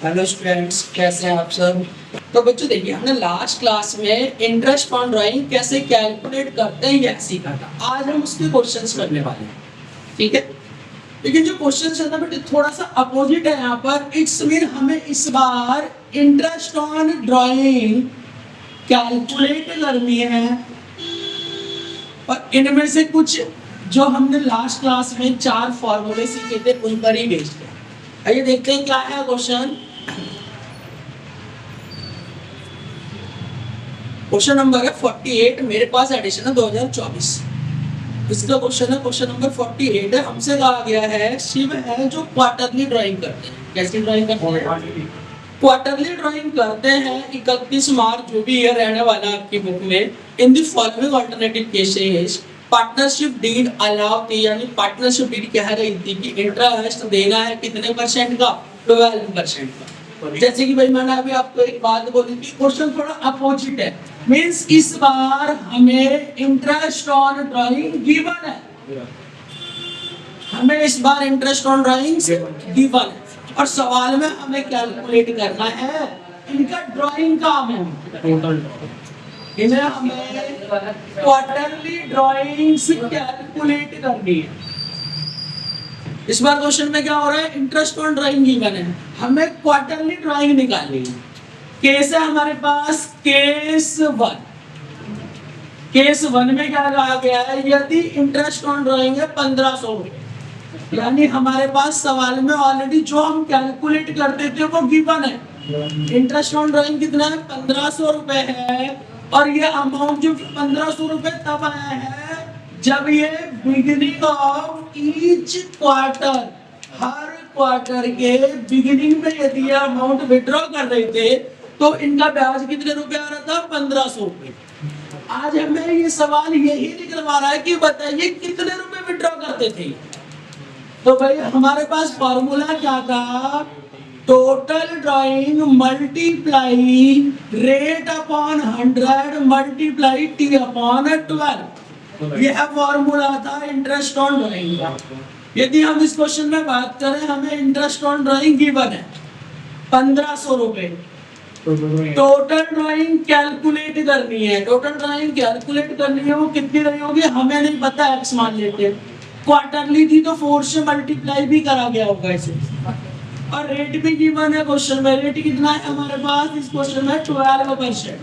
Hello students, कैसे हैं आप सब। तो बच्चों देखिए, हमने लास्ट क्लास में इंटरेस्ट ऑन ड्राइंग कैसे कैलकुलेट करते हैं यह सीखा था। आज हम उसके क्वेश्चंस करने वाले हैं, ठीक है। लेकिन जो क्वेश्चंस है ना बेटे, थोड़ा सा अपोजिट है यहाँ पर। इट्स मीन हमें इस बार इंटरेस्ट ऑन ड्राइंग कैलकुलेट करनी है, और इनमें से कुछ जो हमने लास्ट क्लास में 4 फॉर्मूले सीखे थे उन पर ही बेस्ड है। आइए देखते हैं क्या है क्वेश्चन। क्वेश्चन नंबर है 48, मेरे पास एडिशन है 2024। इसका क्वेश्चन है, क्वेश्चन नंबर 48 है। हमसे कहा गया है शिव है जो क्वार्टरली ड्राइंग करते हैं। कैसी ड्राइंग करते हैं? क्वार्टरली ड्राइंग करते हैं। 31 मार्च जो भी ईयर रहने वाला आपकी बुक में, in the following alternative cases partnership deed allow थी, यानी पार्टनरशिप डीड कह रही थी कि इंटरेस्ट देना है कितने परसेंट का, 12% का। जैसे कि भाई मैंने अभी आपको एक बात बोली थी, क्वेश्चन थोड़ा अपोजिट है। मींस इस बार हमें इंटरेस्ट ऑन ड्राइंग गिवन है, हमें इस बार इंटरेस्ट ऑन ड्राइंग गिवन है, और सवाल में हमें कैलकुलेट करना है इनका ड्राइंग का अमाउंट। इन्हें हमें क्वार्टरली ड्राइंग्स कैलकुलेट करनी है। इस बार क्वेश्चन में क्या हो रहा है, इंटरेस्ट ऑन ड्राइंग गिवन है, हमें क्वार्टरली ड्राइंग निकालनी है। केस है हमारे पास केस 1। केस 1 में क्या कहा गया है, यदि इंटरेस्ट ऑन ड्राइंग है 1500 रुपए, यानी हमारे पास सवाल में ऑलरेडी जो हम कैलकुलेट करते थे वो गिवन है। इंटरेस्ट ऑन ड्राइंग कितना है, 1500 रुपए है, और ये अमाउंट जो 1500 रुपए तब आया है जब ये beginning of each quarter, her quarter के बिगिनिंग में यदि ये अमाउंट विड्रॉ कर रहे थे तो इनका ब्याज कितने रुपए आ रहा था, 1500 रुपए। आज हमें ये सवाल यही निकलवा रहा है कि बताइए कितने रुपए विड्रॉ करते थे। तो भाई हमारे पास फॉर्मूला क्या था, total drawing multiply rate upon 100 multiply T upon 12। यह फॉर्मूला था इंटरेस्ट ऑन ड्राइंग का। यदि हम इस क्वेश्चन में बात करें, हमें इंटरेस्ट ऑन ड्राइंग गिवन है 1500 रुपए। टोटल ड्राइंग कैलकुलेट करनी है, टोटल ड्राइंग कैलकुलेट करनी है, वो कितनी रही होगी हमें नहीं पता, एक्स मान लेते हैं। क्वार्टरली थी तो 4 से मल्टीप्लाई भी करा गया होगा इसे, और रेट भी गिवन है क्वेश्चन में। रेट कितना है हमारे पास इस क्वेश्चन में, 12%,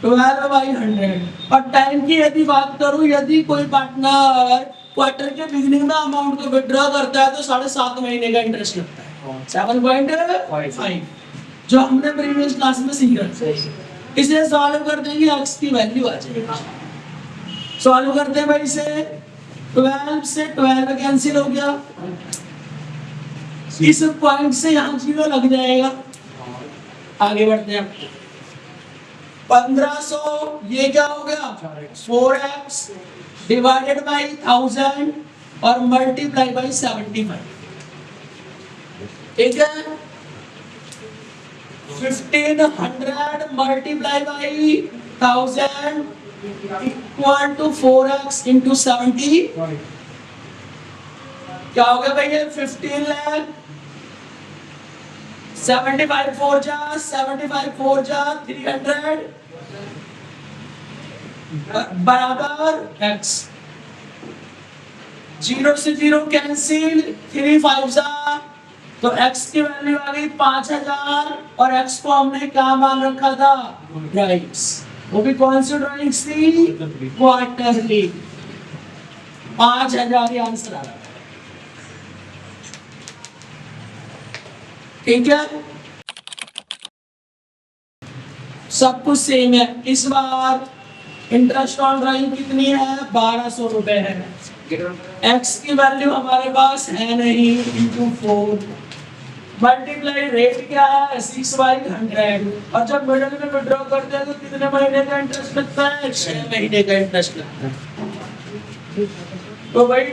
12/100। और टाइम की यदि बात करूं, यदि कोई पार्टनर क्वार्टर के बिगिनिंग में अमाउंट को विड्रॉ करता है तो 7.5 महीने का इंटरेस्ट लगता है, 7.5, जो हमने प्रीवियस क्लास में सीखा। इसे सॉल्व कर देंगे, एक्स की वैल्यू आ जाएगी। सॉल्व करते हैं भाई इसे, 12 से 12 कैंसिल हो गया, इस पॉइंट से यहाँ 0 लग जाएगा। आगे बढ़ते हैं, 1500 ये क्या हो गया, 4x डिवाइडेड बाई 1000 और मल्टीप्लाई बाई 75। ठीक है, 1500 multiply by 1000 equal to 4x into 70। क्या हो गया भैया, 15 लाख। 75 4 जा 300 बराबर x। 0 से 0 कैंसिल, 3 5 जा, तो x की वैल्यू आ गई 5000, और x को हमने क्या मान रखा था, ड्राइंग्स। वो भी कौन सी ड्राइंग्स थी, क्वार्टरली। 5000 ही आंसर आ रहा है। ठीक है, सब कुछ सेम है। इस बार इंटरेस्ट ऑन ड्राइंग कितनी है, 1200 रुपए है। एक्स की वैल्यू हमारे पास है नहीं, इंटू 4 मल्टीप्लाई रेट क्या है, 6/100। और जब मिडिल में विड्रॉ करते हैं तो कितने महीने का इंटरेस्ट लगता है, 6 महीने का इंटरेस्ट लगता है। तो भाई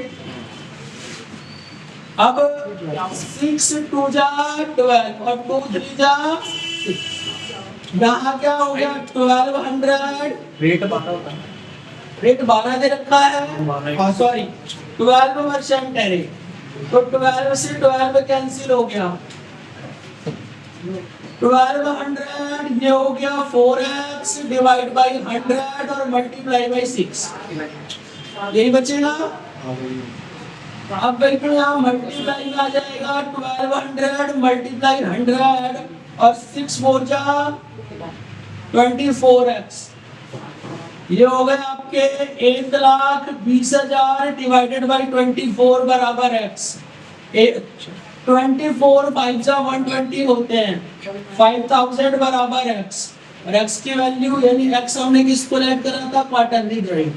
अब 6 2 जा 12 और 2 3 जा, यहाँ क्या हो गया, 1200। रेट 12 होता है, रेट 12 दे रखा है, सॉरी 12% है रेट, तो 12 से 12 कैंसिल हो गया, 1200 ये हो गया 4x डिवाइड बाई 100 और मल्टीप्लाई बाई 6, यही बचेगा। अब बिल्कुल यहाँ मल्टीप्लाई में आ जाएगा 1200 मल्टीप्लाई 100 और 6 4 जा 24x, ये हो गए आपके 1,20,000 डिवाइडेड बाई 24 बराबर x। 24 5 जा 120 होते हैं, 5000 बराबर x, और x की वैल्यू यानी x हमने किसको ऐड करा था, क्वार्टरली ड्राइंग।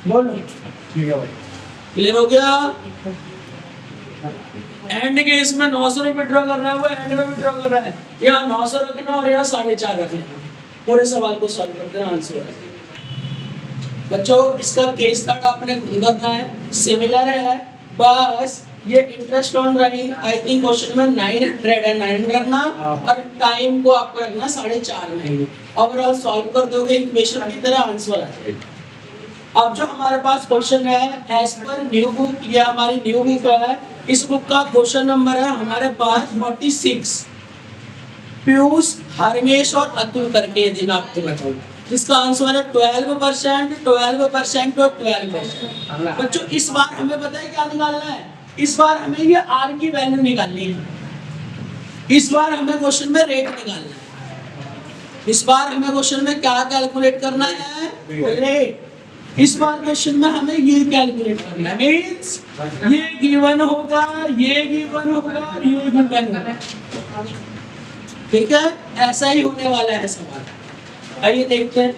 बोलो ठीक है भाई। क्लियर हो गया। एंड के इसमें 900 रुपये ड्रॉ कर रहा है, वो एंड में भी ड्रॉ कर रहा है, यहाँ 900 रखना और यहाँ 4.5 रखना, पूरे सवाल को सॉल्व करते हैं, आंसर है। बच्चों इसका केस स्टार्ट आपने करना है, सिमिलर है, बस ये interest on drawing I think question में 900 है, 900 रखना और टाइम को आपको रखना 4.5 महीने। ओवरऑल सॉल्व कर दोगे इक्वेशन की तरह आंसर आ जाएगा। अब जो हमारे पास क्वेश्चन है एज पर न्यू बुक, ये हमारी न्यू बुक है, इस बुक का क्वेश्चन नंबर है हमारे पास 46। पीयूष, हरमेश और अतुल करके ये दिन आपको बताऊँ, जिसका आंसर है 12%, 12% और 12%। बच्चों इस बार हमें पता है क्या निकालना है, इस बार हमें ये आर की वैल्यू निकालनी है, इस बार हमें क्वेश्चन में रेट निकालना है, इस बार हमें क्वेश्चन में क्या कैलकुलेट करना है, रेट। इस बार क्वेश्चन में हमें ये कैलकुलेट करना है, मींस ये गिवन होगा, ये गिवन होगा और ये गिवन होगा, ठीक है, ऐसा ही होने वाला है सवाल। आइए देखते हैं।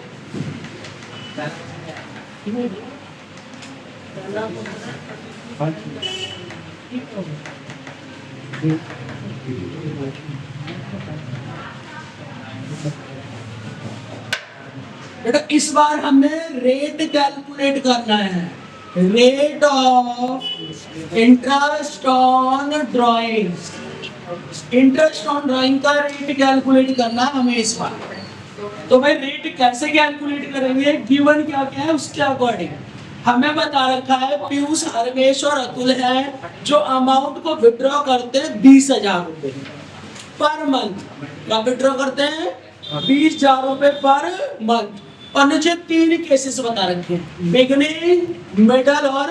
बेटा इस बार हमें रेट कैलकुलेट करना है, rate of interest on drawing, interest on drawing का रेट कैलकुलेट करना है हमें इस बार। तो भाई रेट कैसे कैलकुलेट करेंगे, गिवन क्या क्या है उसके अकॉर्डिंग हमें बता रखा है पीयूष, हरमेश और अतुल है जो अमाउंट को विड्रॉ करते हैं 20,000 रुपए पर मंथ, क्या विड्रॉ करते हैं 20,000 रुपए पर मंथ। और नीचे 3 केसेस बता रखे हैं, बिगिनिंग, मिडल और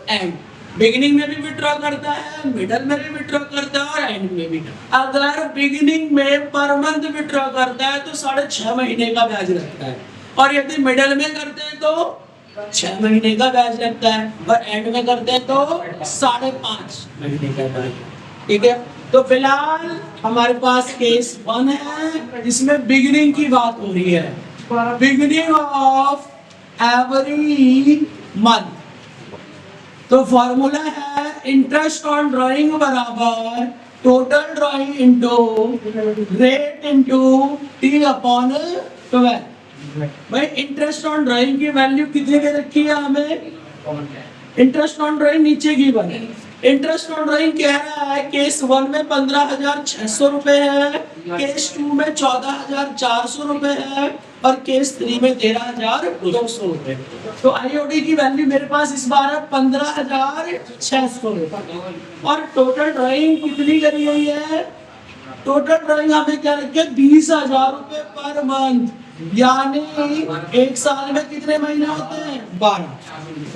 एंड। बिगिनिंग में भी विड्रॉ करता है, मिडल में भी विड्रॉ करता है और एंड में भी। अगर बिगिनिंग में पर मंथ विड्रॉ करता है तो 6.5 महीने का ब्याज लगता है, और यदि मिडल में करते हैं तो 6 महीने का ब्याज लगता है, और एंड में करते हैं तो 5.5 महीने का ब्याज। ठीक है, तो फिलहाल हमारे पास केस 1 है जिसमें बिगिनिंग की बात हो रही है, बिगिनिंग ऑफ एवरी मंथ। तो फॉर्मूला है इंटरेस्ट ऑन ड्राइंग बराबर total drawing into rate into T upon 12। भाई इंटरेस्ट ऑन ड्राइंग की वैल्यू कितने की रखी है हमें, इंटरेस्ट ऑन ड्राइंग नीचे की बने। इंटरेस्ट ऑन ड्राइंग कह रहा है केस 1 में 15,600 रुपए है, केस 2 में 14,400 रुपए है और केस 3 में 13,200 रुपए। तो आईओडी की वैल्यू मेरे पास इस बार है 15,600 रुपए। और टोटल ड्राइंग कितनी करी गई है, टोटल ड्राइंग हमें क्या रखे 20,000 रुपए पर मंथ, यानी एक साल में कितने महीने होते हैं 12।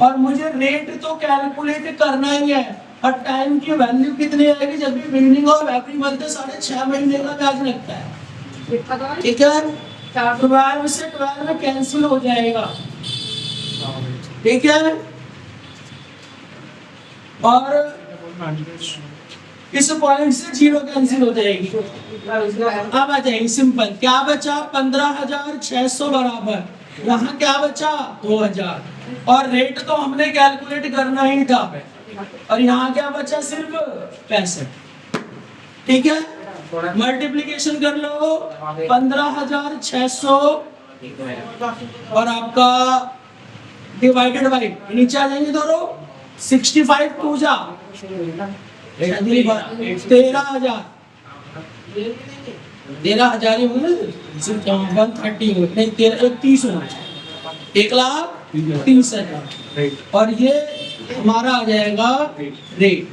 और मुझे रेट तो कैलकुलेट करना ही है, और टाइम की वैल्यू कितनी आएगी, जब भी बिगिनिंग ऑफ एवरी मंथ 6.5 महीने का ब्याज लगता है। ठीक है, 12 से 12 में कैंसिल हो जाएगा, ठीक है। और इस पॉइंट से 0 कैंसिल हो जाएगी, अब आ जाएगी सिंपल। क्या बचा 15,600 बराबर, यहाँ क्या बचा 2,000, और रेट तो हमने कैलकुलेट करना ही था, और यहाँ क्या बचा सिर्फ 65। ठीक है, मल्टीप्लीकेशन कर लो 15,600 और आपका डिवाइडेड बाई नीचे आ जाएंगे दोनों 65 2 जा 13,000 ही होंगे, 130 नहीं 30 होना, 1,30,000 और ये हमारा आ जाएगा रेट।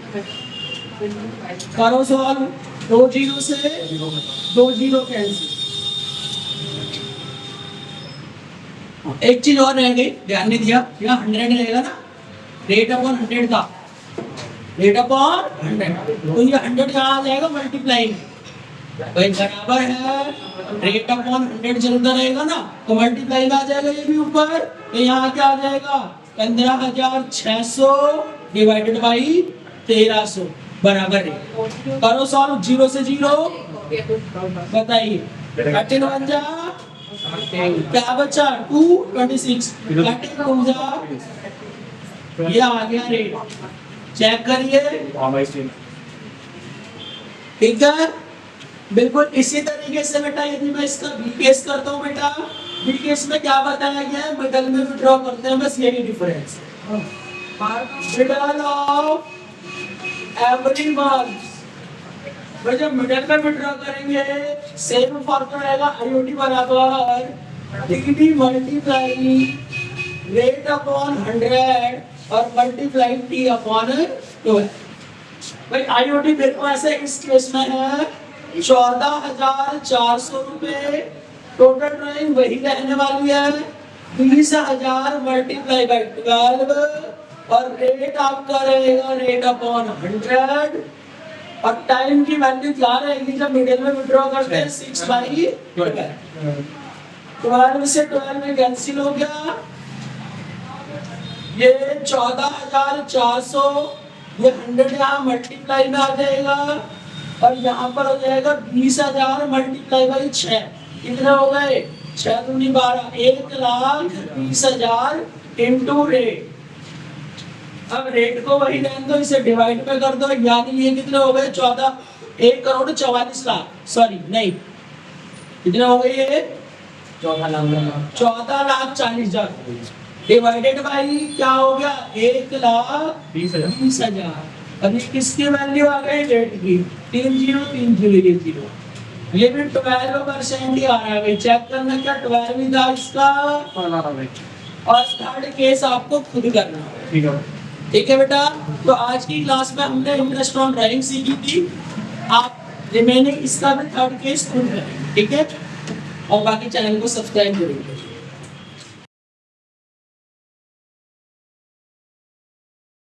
करो सॉल्व, 2 जीरो से 2 जीरो कैंसिल। एक चीज और रह गई, ध्यान नहीं दिया, यहाँ 100 रहेगा ना, रेट अपॉन 100 था, रेट अपॉन 100, तो ये 100 यहाँ आ जाएगा मल्टीप्लाई, भाई बराबर है रेट अपॉन 100 चलता रहेगा ना, तो मल्टीप्लाई में आ जाएगा ये भी ऊपर, तो यहाँ क्या आ जाएगा 15,600 डिवाइडेड बाई 1300 बराबर है। करो सॉल्व, 0 से 0 बताइए, 13 1 जा क्या बचा 226, 13 2 जा, ये आ गया रेट, चेक करिए, ठीक है। बिल्कुल इसी तरीके से बेटा यदि मैं इसका बी केस करता हूँ बेटा, बी केस में क्या बताया गया है, मिडल में विड्रॉ करते हैं, बस यही डिफरेंस है। मिडल ऑफ एवरी मंथ, भाई जब मिडल में विड्रॉ करेंगे सेम फॉर्मूला रहेगा, आईओटी बराबर टीडी मल्टीप्लाई रेट अपॉन 100 और मल्टीप्लाई टी अपॉन 12। भाई आईओटी मेरे को ऐसे इस केस में है 14,400 रुपए, टोटल ड्राइंग वही रहने वाली है, 20,000 मल्टीप्लाई बाई 12 और रेट आपका रहेगा रेट अपॉन 100 और टाइम की वैल्यू क्या रहेगी जब मिडिल में विड्रॉ करते हैं 6 बाई 12 से 12 में कैंसिल हो गया, ये 14,400, ये 100 यहाँ मल्टीप्लाई में आ जाएगा और यहाँ पर हो जाएगा 20,000 मल्टीप्लाई बाई 6, कितने हो गए 6 दूनी 12, 1,20,000 इंटू रेट। अब रेट को वही रहने दो, इसे डिवाइड में कर दो, यानी ये कितने हो गए 1,44,00,000, सॉरी नहीं कितने हो गए ये 14,40,000 डिवाइडेड बाई क्या हो गया 1,20,000, और ये किसकी वैल्यू आ गई रेट की 3030, ये 0, ये भी 12% ही आ रहा है भाई, चेक करना क्या 12 ही था इसका, और थर्ड केस आपको खुद करना, ठीक है बेटा। तो आज की क्लास में हमने इंटरेस्ट ऑन ड्राइविंग सीखी थी, आप रिमेनिंग इसका भी थर्ड केस खुद करें, ठीक है, और बाकी चैनल को सब्सक्राइब करेंगे।